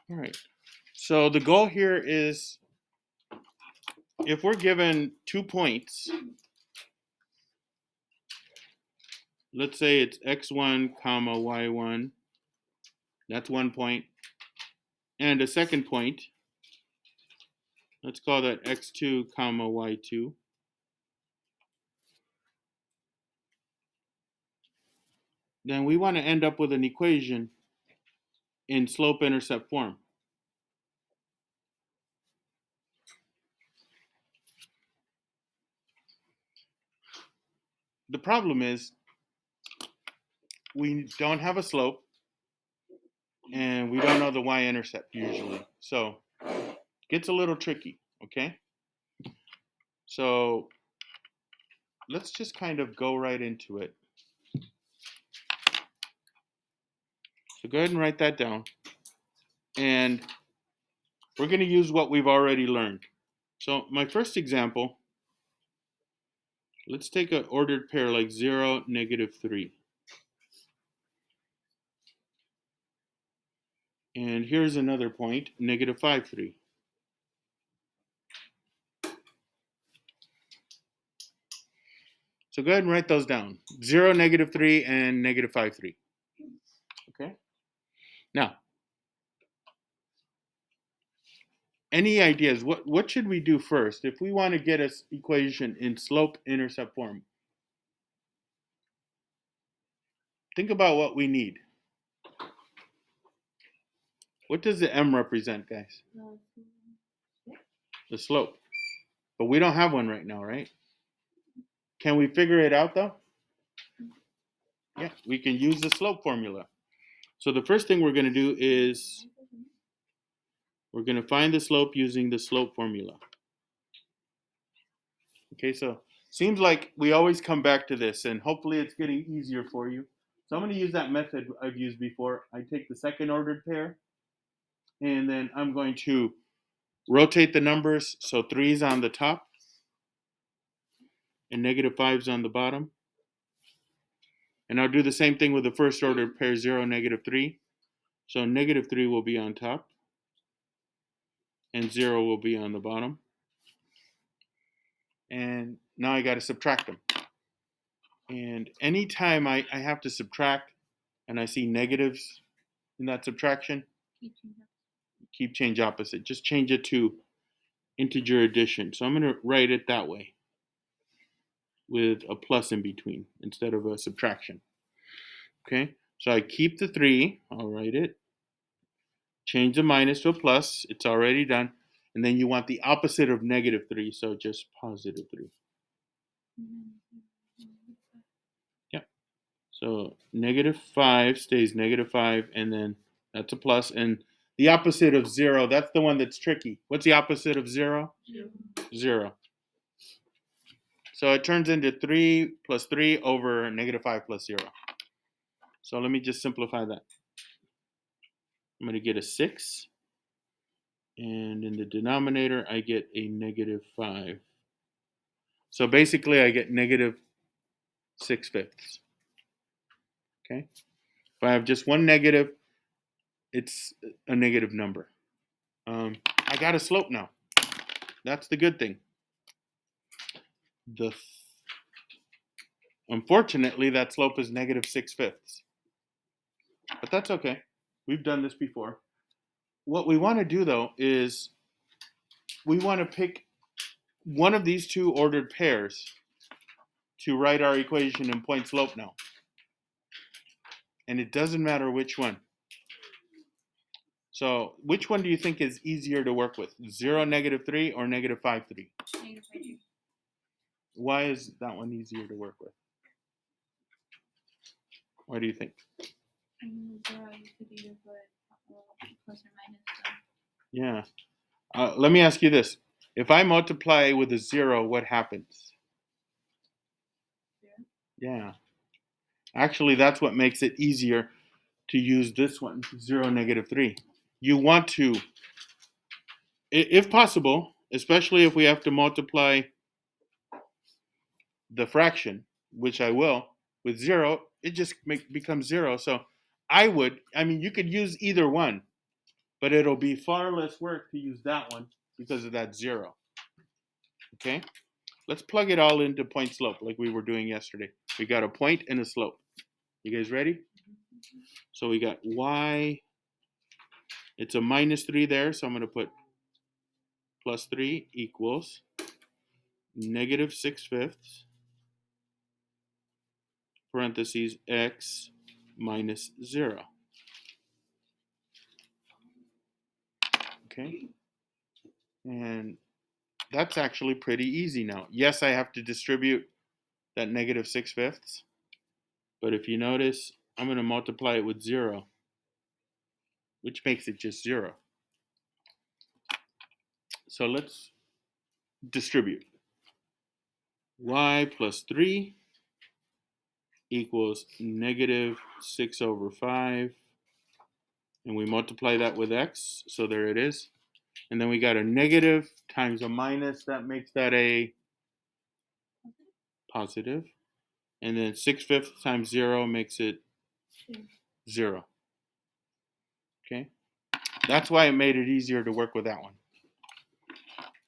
All right. So the goal here is if we're given 2 points, let's say it's x1 comma y1, that's 1 point, and a second point, let's call that x2 comma y2. Then we want to end up with an equation in slope-intercept form. The problem is we don't have a slope and we don't know the y-intercept usually. So it gets a little tricky, okay? So let's just kind of go right into it. So go ahead and write that down. And we're going to use what we've already learned. So my first example, let's take an ordered pair like 0, -3. And here's another point, -5, 3. So go ahead and write those down. 0, -3, and -5, 3. Okay? Now, any ideas? What should we do first if we want to get an equation in slope-intercept form? Think about what we need. What does the m represent, guys? The slope. But we don't have one right now, right? Can we figure it out though? Yeah, we can use the slope formula. So the first thing we're going to do is we're going to find the slope using the slope formula. Okay, so seems like we always come back to this, and hopefully it's getting easier for you. So I'm going to use that method I've used before. I take the second ordered pair, and then I'm going to rotate the numbers. So 3 is on the top, and -5 is on the bottom. And I'll do the same thing with the first ordered pair, 0, -3. So -3 will be on top, and 0 will be on the bottom. And now I got to subtract them. And anytime I have to subtract and I see negatives in that subtraction, keep change opposite. Just change it to integer addition. So I'm going to write it that way with a plus in between instead of a subtraction. Okay, so I keep the 3. I'll write it. Change the minus to a plus. It's already done. And then you want the opposite of -3, so just +3. Yep. So -5 stays -5, and then that's a plus. And the opposite of 0, that's the one that's tricky. What's the opposite of 0? 0. So it turns into 3 plus 3 over -5 plus 0. So let me just simplify that. I'm going to get a 6. And in the denominator, I get a -5. So basically, I get -6/5. Okay? If I have just one negative, it's a negative number. I got a slope now. That's the good thing. Unfortunately, that slope is -6/5. But that's okay. We've done this before. What we want to do, though, is we want to pick one of these two ordered pairs to write our equation in point slope now. And it doesn't matter which one. So which one do you think is easier to work with? 0, -3, or -5, 3? Why is that one easier to work with? What do you think? Yeah. Let me ask you this. If I multiply with a 0, what happens? Yeah. Actually, that's what makes it easier to use this one, 0, -3. You want to, if possible, especially if we have to multiply the fraction, which I will, with 0, it just becomes 0. So you could use either one. but it'll be far less work to use that one because of that 0. Okay, let's plug it all into point slope like we were doing yesterday. We got a point and a slope. You guys ready? So we got y, it's a -3 there, so I'm going to put +3 equals -6/5 parentheses x minus 0. Okay, and that's actually pretty easy now. Yes, I have to distribute that -6/5, but if you notice, I'm going to multiply it with 0, which makes it just 0. So let's distribute. Y plus 3 equals -6/5, and we multiply that with x, so there it is. And then we got a negative times a minus, that makes that a positive. And then 6/5 times 0 makes it 0. Okay, that's why it made it easier to work with that one.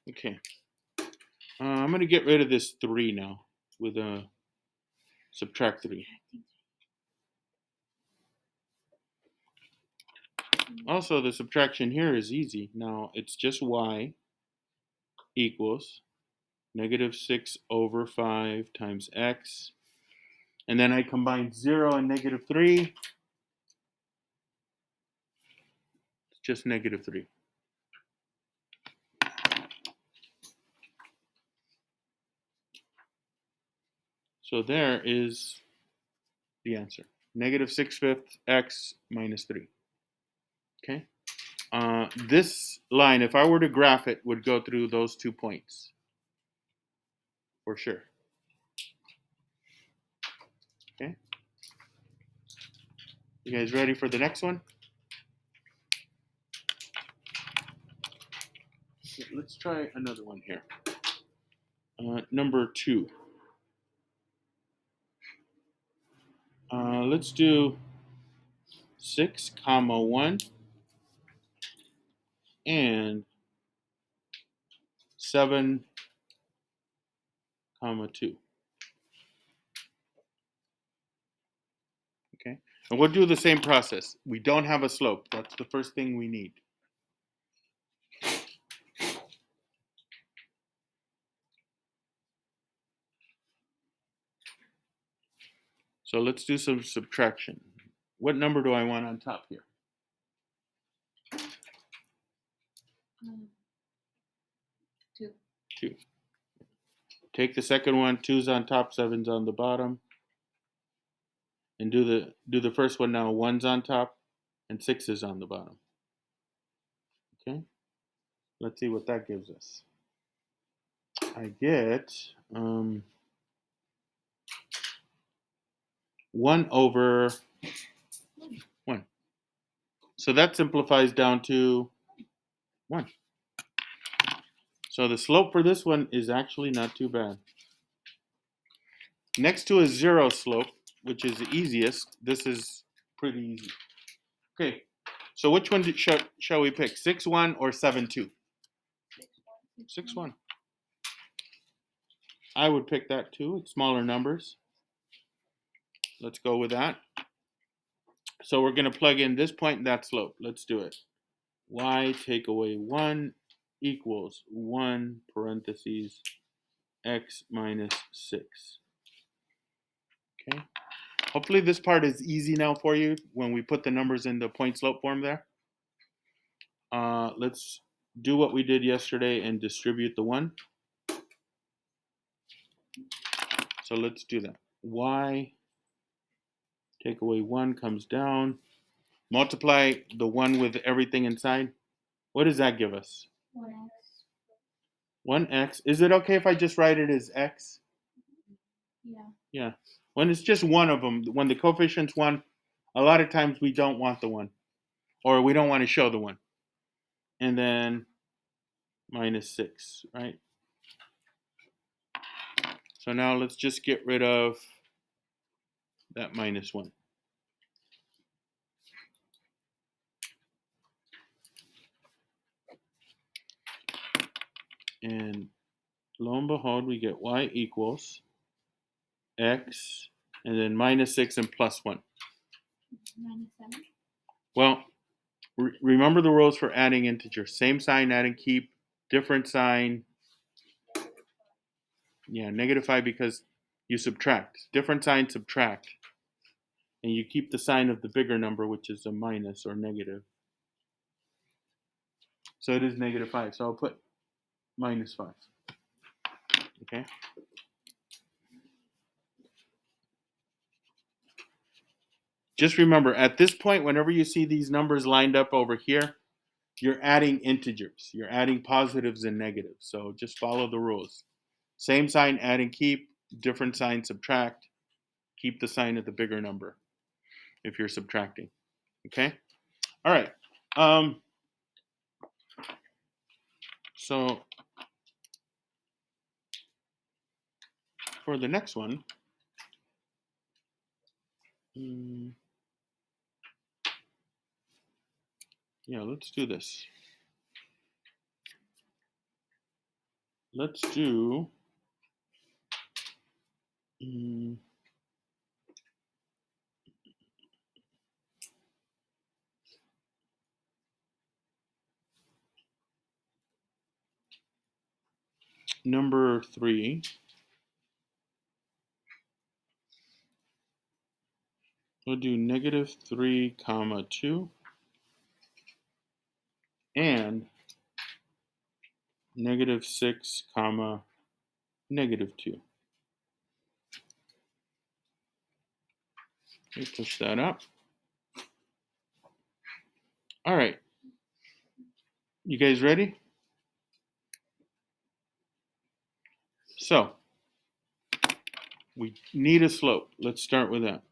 Okay, I'm going to get rid of this 3 now with a subtract 3. Also, the subtraction here is easy. Now it's just y equals -6/5 times x. And then I combine 0 and -3. It's just -3. So there is the answer. -6/5 x minus 3. Okay. This line, if I were to graph it, would go through those 2 points. For sure. Okay. You guys ready for the next one? Let's try another one here. Number 2. Let's do 6, 1 and 7, 2. Okay, and we'll do the same process. We don't have a slope. That's the first thing we need. So let's do some subtraction. What number do I want on top here? 2. 2. Take the second one. 2's on top, 7's on the bottom. And do the first one now. 1's on top, and 6 is on the bottom. Okay. Let's see what that gives us. I get 1/1. So that simplifies down to 1. So the slope for this one is actually not too bad. Next to a 0 slope, which is the easiest, this is pretty easy. Okay, so which one shall we pick? 6/1 or 7/2? 6/1. I would pick that too. It's smaller numbers. Let's go with that. So we're going to plug in this point and that slope. Let's do it. Y take away 1 equals 1 parentheses x minus 6. Okay. Hopefully this part is easy now for you when we put the numbers in the point slope form there. Let's do what we did yesterday and distribute the 1. So let's do that. Y take away 1 comes down. Multiply the 1 with everything inside. What does that give us? 1x. 1x. Is it okay if I just write it as x? Yeah. Yeah. When it's just one of them, when the coefficient's 1, a lot of times we don't want the 1. Or we don't want to show the 1. And then minus 6, right? So now let's just get rid of that minus 1. And lo and behold, we get y equals x, and then minus 6 and plus 1. -7. Well, remember the rules for adding integers. Same sign, add and keep. Different sign. Yeah, -5 because you subtract. Different sign, subtract. And you keep the sign of the bigger number, which is a minus or negative. So it is -5. So I'll put -5. Okay. Just remember, at this point, whenever you see these numbers lined up over here, you're adding integers. You're adding positives and negatives. So just follow the rules. Same sign, add and keep. Different sign, subtract. Keep the sign of the bigger number if you're subtracting. Okay? All right. So for the next one, yeah, let's do this. Let's do number 3. We'll do -3, 2 and -6, -2. Let me push that up. All right. You guys ready? So we need a slope. Let's start with that.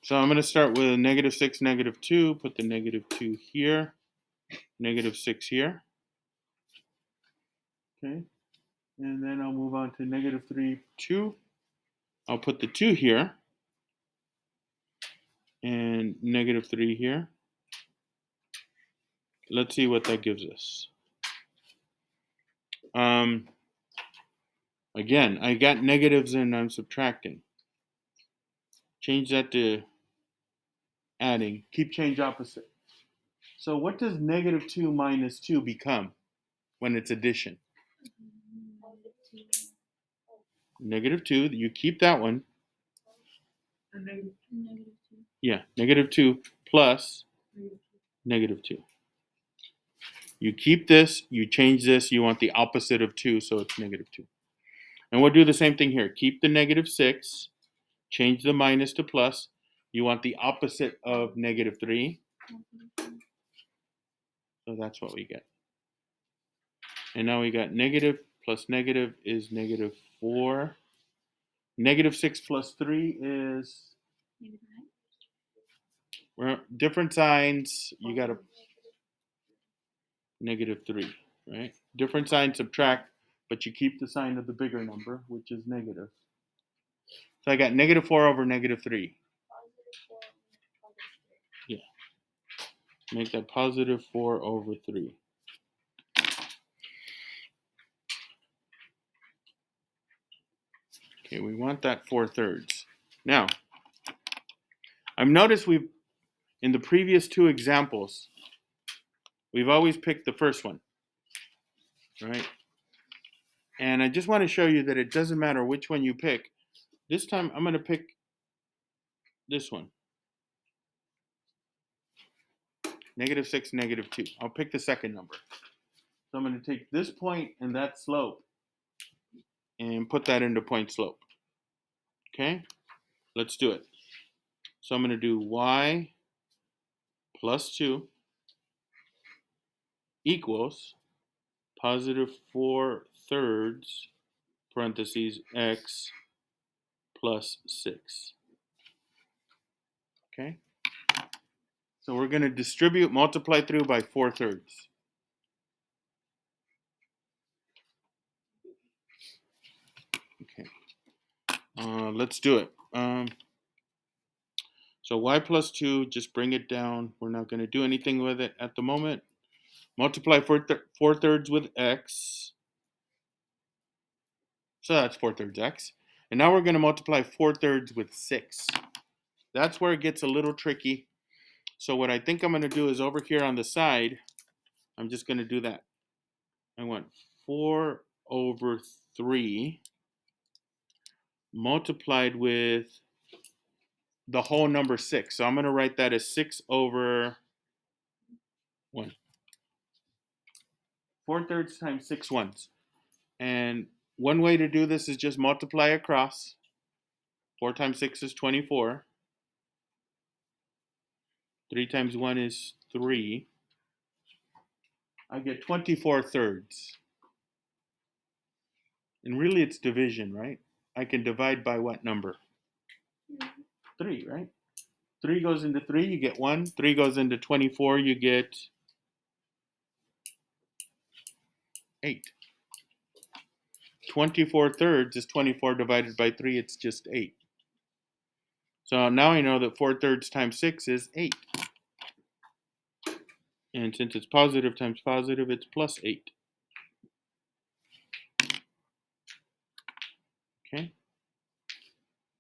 So I'm going to start with -6, -2. Put the -2 here, -6 here. Okay. And then I'll move on to -3, 2. I'll put the 2 here and -3 here. Let's see what that gives us. Again, I got negatives and I'm subtracting. Change that to adding. Keep change opposite. So what does -2 minus 2 become when it's addition? -2. You keep that one. -2. Yeah, -2 plus -2. You keep this, you change this, you want the opposite of 2, so it's -2. And we'll do the same thing here. Keep the -6, change the minus to plus. You want the opposite of -3. So that's what we get. And now we got negative plus negative is -4. -6 plus 3 is different signs. You got a -3, right? Different signs subtract, but you keep the sign of the bigger number, which is negative. So I got -4 over -3. Yeah. Make that +4 over 3. Okay, we want that 4/3. Now, I've noticed in the previous 2 examples, we've always picked the first one, right? And I just want to show you that it doesn't matter which one you pick. This time I'm going to pick this one. -6, -2. I'll pick the second number. So I'm going to take this point and that slope and put that into point slope. Okay? Let's do it. So I'm going to do y plus 2 equals +4/3 parentheses x plus 6. Okay? So we're going to distribute, multiply through by 4/3. Okay. Let's do it. So y plus 2, just bring it down. We're not going to do anything with it at the moment. Multiply 4/3 with x. So that's 4/3 x. And now we're going to multiply 4/3 with 6. That's where it gets a little tricky. So what I think I'm going to do is over here on the side, I'm just going to do that. I want 4/3 multiplied with the whole number 6. So I'm going to write that as 6/1. 4/3 times 6 ones. And one way to do this is just multiply across. 4 times 6 is 24. 3 times 1 is 3. I get 24/3. And really it's division, right? I can divide by what number? 3, right? 3 goes into 3, you get 1. 3 goes into 24, you get 8. 24/3 is 24 divided by 3, it's just 8. So now I know that 4/3 times 6 is 8. And since it's positive times positive, it's plus 8. Okay?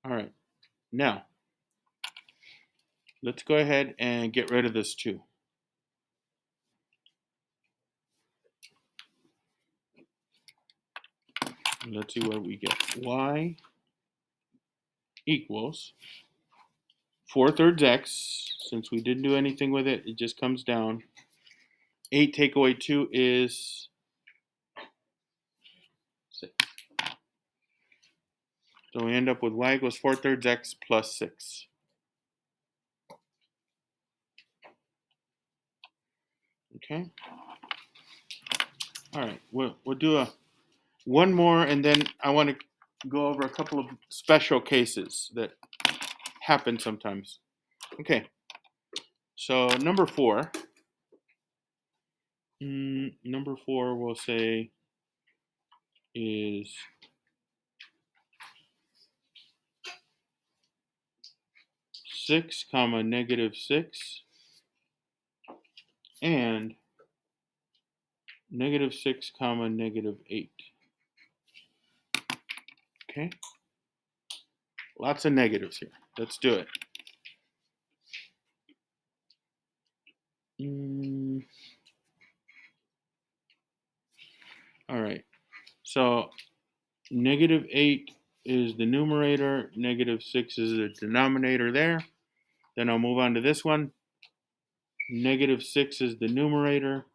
All right. Now, let's go ahead and get rid of this 2. Let's see what we get. Y equals 4/3 x. Since we didn't do anything with it, it just comes down. 8 take away 2 is 6. So we end up with y equals 4/3 x plus 6. Okay? All right, we'll do one more, and then I want to go over a couple of special cases that happen sometimes. Okay, so number 4. Number 4 we'll say is 6 comma negative 6 and negative 6 comma negative 8. Okay, lots of negatives here. Let's do it. All right, so negative 8 is the numerator, negative 6 is the denominator there. Then I'll move on to this one. Negative 6 is the numerator,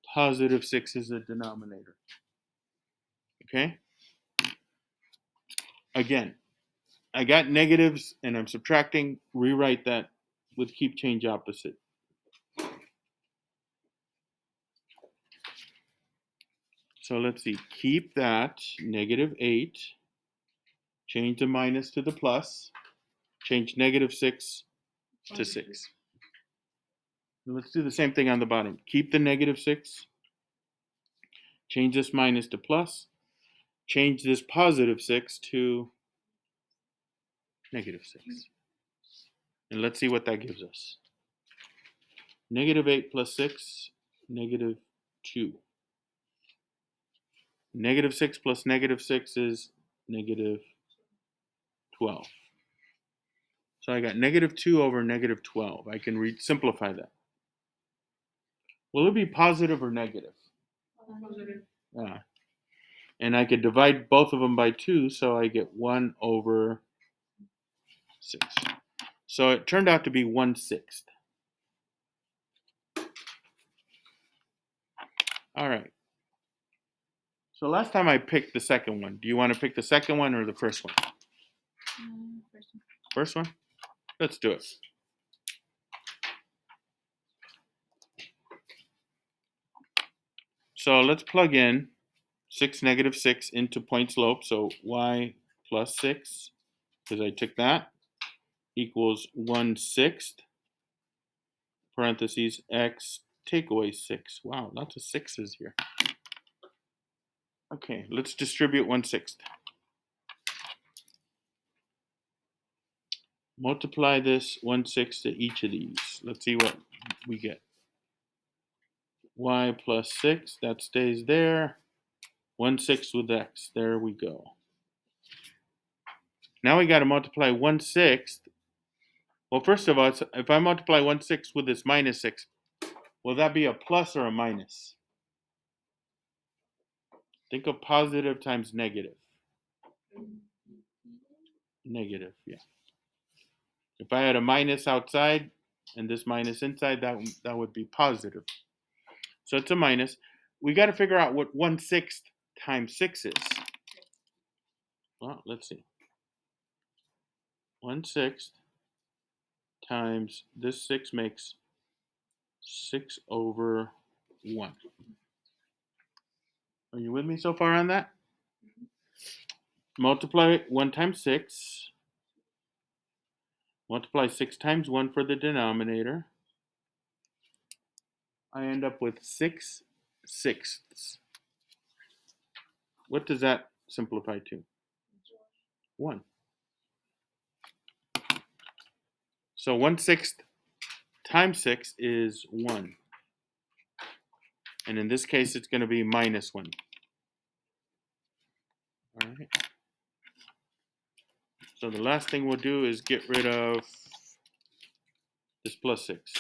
positive 6 is the denominator. Okay? Again, I got negatives and I'm subtracting. Rewrite that with keep change opposite. So let's see. Keep that negative 8. Change the minus to the plus. Change negative 6 to 6. Let's do the same thing on the bottom. Keep the negative 6. Change this minus to plus. Change this positive 6 to negative 6. And let's see what that gives us. Negative 8 plus 6, negative 2. Negative 6 plus negative 6 is negative 12. So I got negative 2 over negative 12. I can simplify that. Will it be positive or negative? Positive. Yeah. And I could divide both of them by 2, so I get 1 over 6. So it turned out to be 1/6. All right. So last time I picked the second one. Do you want to pick the second one or the first one? First one. First one? Let's do it. So let's plug in 6, negative 6 into point slope. So y plus 6, because I took that, equals 1/6, parentheses, x take away 6. Wow, lots of 6's here. Okay, let's distribute 1/6. multiply this 1/6 to each of these. Let's see what we get. Y plus 6, that stays there. 1/6 with x, there we go. Now we got to multiply 1/6. Well, first of all, if I multiply 1/6 with this minus 6, will that be a plus or a minus? Think of positive times negative. Negative, yeah. If I had a minus outside and this minus inside, that would be positive. So it's a minus. We got to figure out what 1/6 times 6 is. Well, let's see. 1/6 times this 6 makes 6/1. Are you with me so far on that? Multiply 1 times 6. Multiply 6 times 1 for the denominator. I end up with 6/6. What does that simplify to? 1. So 1/6 times 6 is 1. And in this case, it's going to be minus 1. All right. So the last thing we'll do is get rid of this plus 6.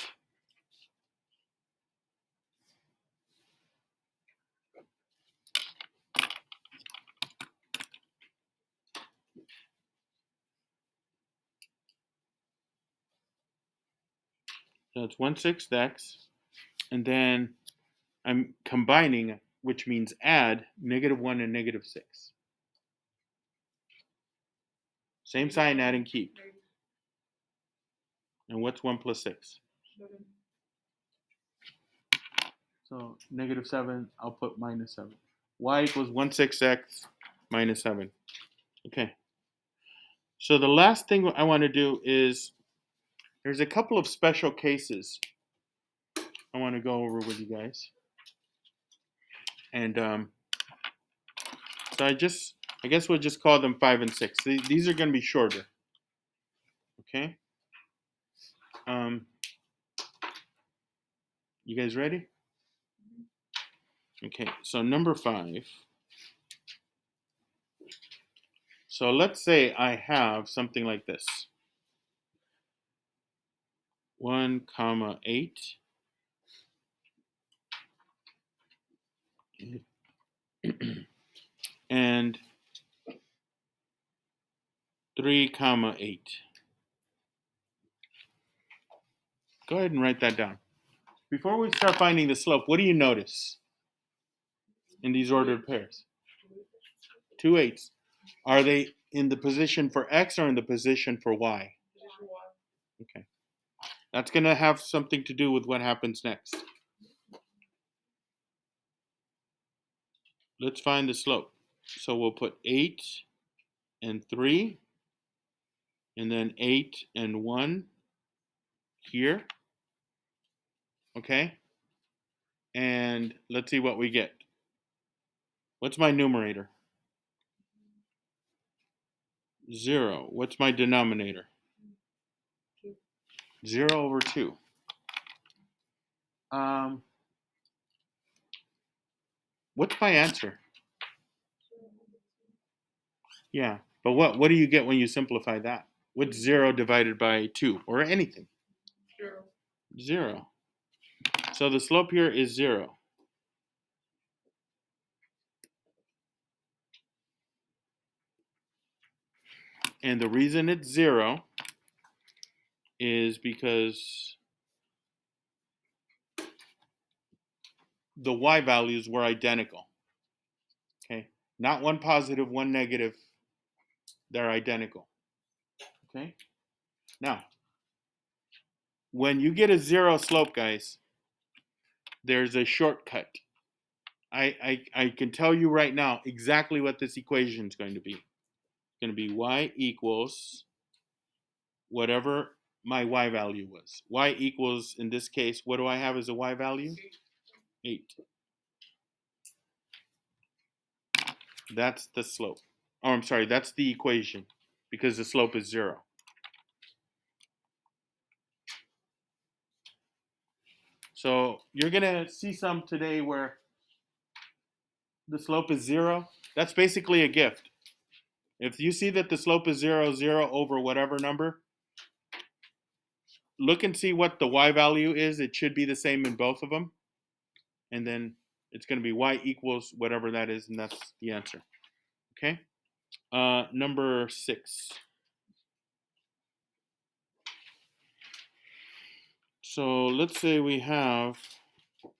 So it's 1/6 x. And then I'm combining, which means add -1 and -6. Same sign, add and keep. And what's 1 plus 6? So -7, I'll put -7. Y equals 1/6 x minus 7. Okay. So the last thing I want to do is, there's a couple of special cases I want to go over with you guys. And so I guess we'll just call them 5 and 6. These are going to be shorter. Okay. You guys ready? Okay, so number 5. So let's say I have something like this. 1,8 and 3,8. Go ahead and write that down. Before we start finding the slope, what do you notice in these ordered pairs? 2 8s. Are they in the position for x or in the position for y? Okay. That's going to have something to do with what happens next. Let's find the slope. So we'll put 8 and 3, and then 8 and 1 here. Okay? And let's see what we get. What's my numerator? 0. What's my denominator? 0/2. What's my answer? Yeah, but what do you get when you simplify that? What's 0 divided by 2, or anything? 0. So the slope here is 0. And the reason it's 0 is because the y values were identical. Okay, not one positive, one negative. They're identical. Okay, now when you get a 0 slope, guys, there's a shortcut. I can tell you right now exactly what this equation is going to be. It's going to be y equals whatever my y value was. Y equals, in this case, what do I have as a y value? 8. That's the slope. Oh, I'm sorry, that's the equation, because the slope is 0. So you're gonna see some today where the slope is 0. That's basically a gift. If you see that the slope is 0, 0 over whatever number, look and see what the y value is. It should be the same in both of them. And then it's going to be y equals whatever that is, and that's the answer. Okay? Number 6. So let's say we have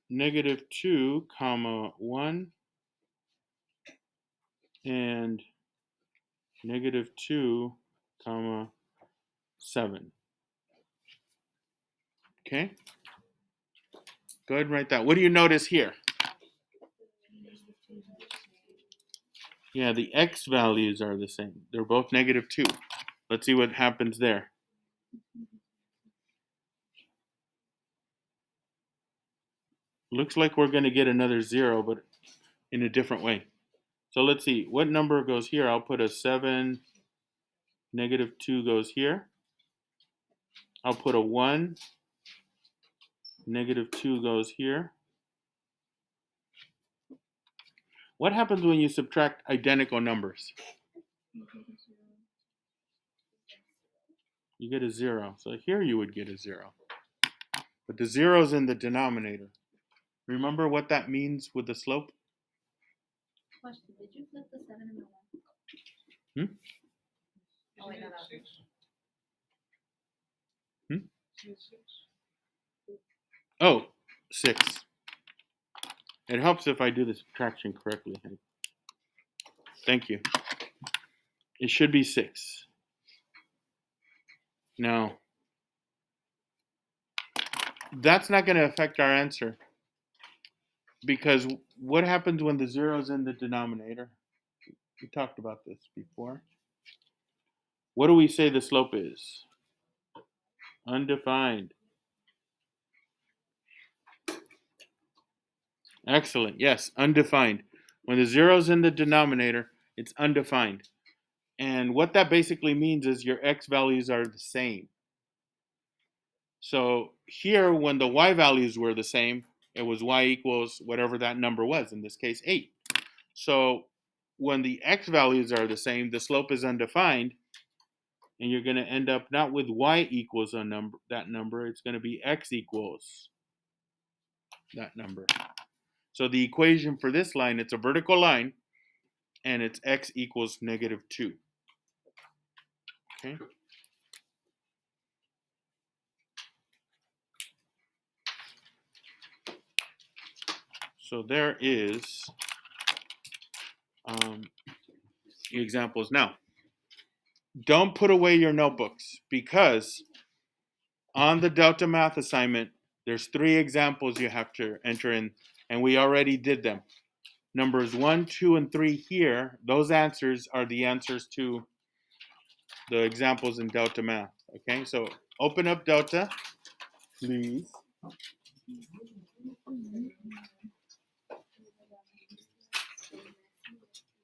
-2, 1 and -2, 7. Okay? Go ahead and write that. What do you notice here? Yeah, the x values are the same. They're both -2. Let's see what happens there. Looks like we're going to get another 0, but in a different way. So let's see. What number goes here? I'll put a 7. -2 goes here. I'll put a 1. -2 goes here. What happens when you subtract identical numbers? You get a 0. So here you would get a 0. But the 0 is in the denominator. Remember what that means with the slope? Question, did you flip the 7 and the 1? Hmm? Oh, wait, no, no. Oh, 6. It helps if I do the subtraction correctly. Thank you. It should be 6. Now, that's not going to affect our answer, because what happens when the 0 is in the denominator? We talked about this before. What do we say the slope is? Undefined. Excellent. Yes, undefined. When the 0 is in the denominator, it's undefined. And what that basically means is your x values are the same. So here, when the y values were the same, it was y equals whatever that number was, in this case 8. So when the x values are the same, the slope is undefined, and you're going to end up not with y equals that number, it's going to be x equals that number. So the equation for this line, it's a vertical line, and it's x equals -2. Okay. So there is examples. Now, don't put away your notebooks, because on the Delta Math assignment, there's 3 examples you have to enter in, and we already did them. Numbers 1, 2, and 3 here, those answers are the answers to the examples in Delta Math. Okay, so open up Delta, please.